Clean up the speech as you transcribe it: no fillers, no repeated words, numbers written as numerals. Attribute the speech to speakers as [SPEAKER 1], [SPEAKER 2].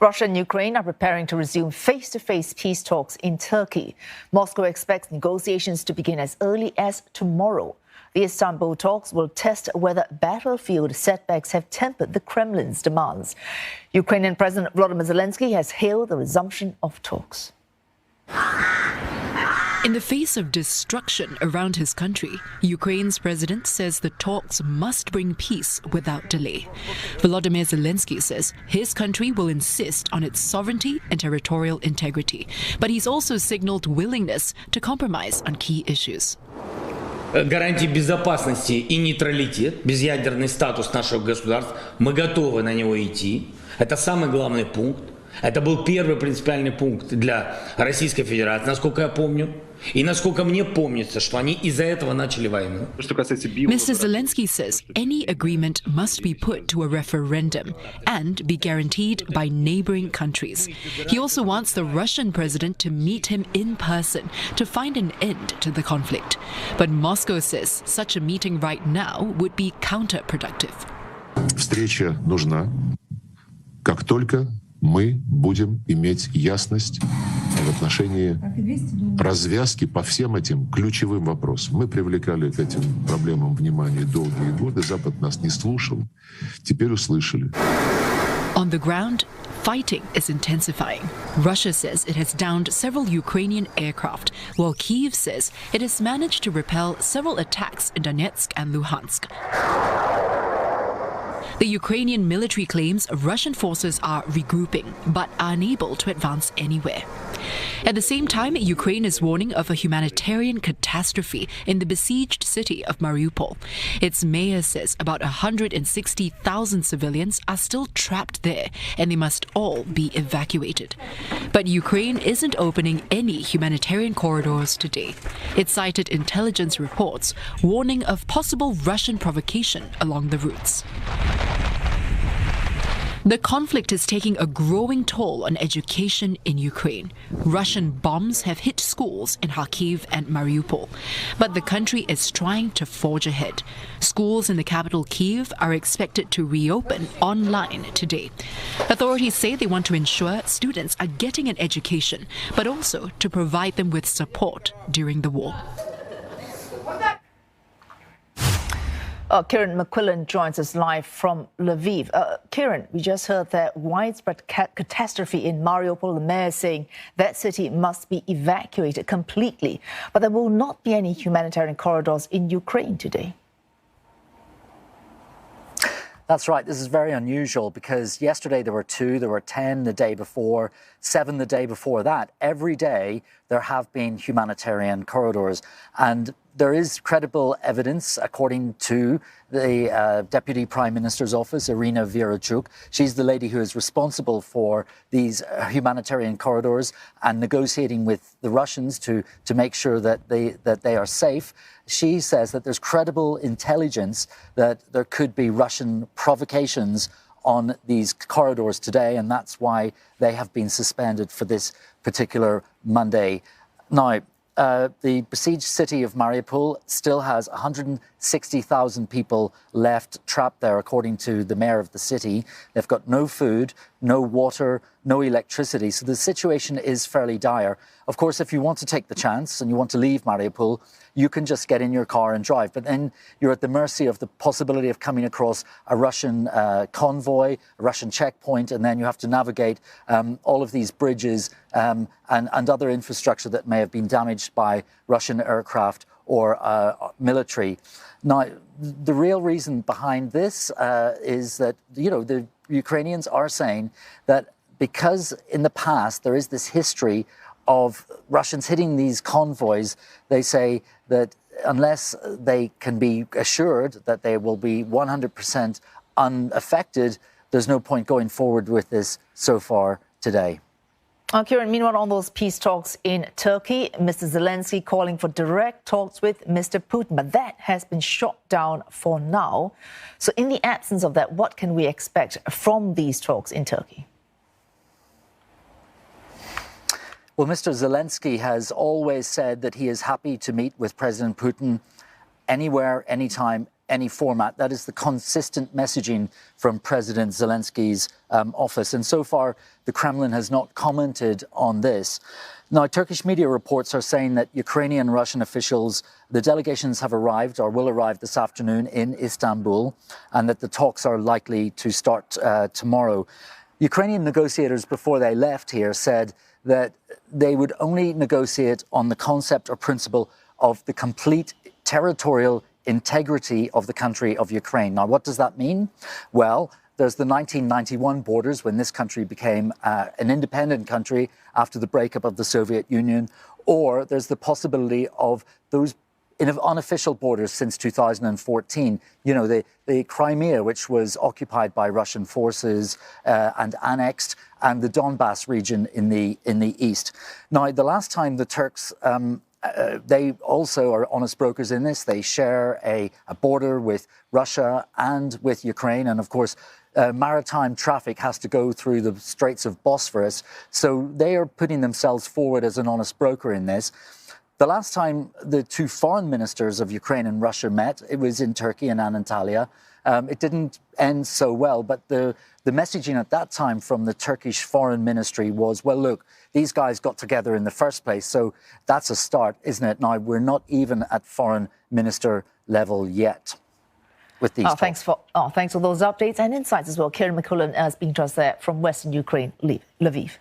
[SPEAKER 1] Russia and Ukraine are preparing to resume face-to-face peace talks in Turkey. Moscow expects negotiations to begin as early as tomorrow. The Istanbul talks will test whether battlefield setbacks have tempered the Kremlin's demands. Ukrainian President Volodymyr Zelenskyy has hailed the resumption of talks.
[SPEAKER 2] In the face of destruction around his country, Ukraine's president says the talks must bring peace without delay. Volodymyr Zelenskyy says his country will insist on its sovereignty and territorial integrity, but he's also signaled willingness to compromise on key issues.
[SPEAKER 3] Гарантии безопасности и нейтралитет, безъядерный статус нашего государства, мы готовы на него идти. Это самый главный пункт. Это был первый принципиальный пункт для Российской Федерации, насколько я помню. И насколько мне помнится, что они из-за этого начали войну.
[SPEAKER 2] Mr. Zelenskyy says any agreement must be put to a referendum and be guaranteed by neighboring countries. He also wants the Russian president to meet him in person to find an end to the conflict. But Moscow says such a meeting right now would be counterproductive.
[SPEAKER 4] Встреча нужна, как только мы будем иметь ясность в отношении развязки по всем этим ключевым вопросам. Мы привлекали к этим проблемам внимание долгие годы, Запад нас не слушал, теперь услышали.
[SPEAKER 2] On the ground, fighting is intensifying. Russia says it has downed several Ukrainian aircraft, while Kyiv says it has managed to repel several attacks in Donetsk and Luhansk. The Ukrainian military claims Russian forces are regrouping, but are unable to advance anywhere. At the same time, Ukraine is warning of a humanitarian catastrophe in the besieged city of Mariupol. Its mayor says about 160,000 civilians are still trapped there, and they must all be evacuated. But Ukraine isn't opening any humanitarian corridors today. It cited intelligence reports warning of possible Russian provocation along the routes. The conflict is taking a growing toll on education in Ukraine. Russian bombs have hit schools in Kharkiv and Mariupol, but the country is trying to forge ahead. Schools in the capital Kyiv are expected to reopen online today. Authorities say they want to ensure students are getting an education, but also to provide them with support during the war.
[SPEAKER 1] Kieran McQuillan joins us live from Lviv. Kieran, we just heard that widespread catastrophe in Mariupol, the mayor saying that city must be evacuated completely. But there will not be any humanitarian corridors in Ukraine today.
[SPEAKER 5] That's right. This is very unusual because yesterday there were 2, there were 10 the day before, 7 the day before that. Every day there have been humanitarian corridors, and there is credible evidence, according to the Deputy Prime Minister's office, Irina Vereshchuk. She's the lady who is responsible for these humanitarian corridors and negotiating with the Russians to make sure that they are safe. She says that there's credible intelligence that there could be Russian provocations on these corridors today, and that's why they have been suspended for this particular Monday. Now, the besieged city of Mariupol still has 160,000 people left trapped there, according to the mayor of the city. They've got no food, no water, no electricity. So the situation is fairly dire. Of course, if you want to take the chance and you want to leave Mariupol, you can just get in your car and drive. But then you're at the mercy of the possibility of coming across a Russian convoy, a Russian checkpoint, and then you have to navigate all of these bridges and other infrastructure that may have been damaged by Russian aircraft or military. Now, the real reason behind this is that, the Ukrainians are saying that because in the past there is this history of Russians hitting these convoys, they say that unless they can be assured that they will be 100% unaffected, there's no point going forward with this so far today.
[SPEAKER 1] Kieran, meanwhile, on those peace talks in Turkey, Mr. Zelenskyy calling for direct talks with Mr. Putin, but that has been shot down for now. So in the absence of that, what can we expect from these talks in Turkey?
[SPEAKER 5] Well, Mr. Zelenskyy has always said that he is happy to meet with President Putin anywhere, anytime, any format. That is the consistent messaging from President Zelensky's office. And so far, the Kremlin has not commented on this. Now, Turkish media reports are saying that Ukrainian and Russian officials, the delegations have arrived or will arrive this afternoon in Istanbul, and that the talks are likely to start tomorrow. Ukrainian negotiators, before they left here, said that they would only negotiate on the concept or principle of the complete territorial integrity of the country of Ukraine. Now, what does that mean? Well, there's the 1991 borders when this country became an independent country after the breakup of the Soviet Union, or there's the possibility of those unofficial borders since 2014. You know, the Crimea, which was occupied by Russian forces and annexed, and the Donbass region in the east. Now, the last time the Turks they also are honest brokers in this. They share a border with Russia and with Ukraine. And of course, maritime traffic has to go through the Straits of Bosphorus. So they are putting themselves forward as an honest broker in this. The last time the two foreign ministers of Ukraine and Russia met, it was in Turkey and Antalya. It didn't end so well, but the messaging at that time from the Turkish Foreign Ministry was, well, look, these guys got together in the first place, so that's a start, isn't it? Now, we're not even at foreign minister level yet with these
[SPEAKER 1] thanks for those updates and insights as well. Kieran McCullen has been to us there from Western Ukraine, Lviv.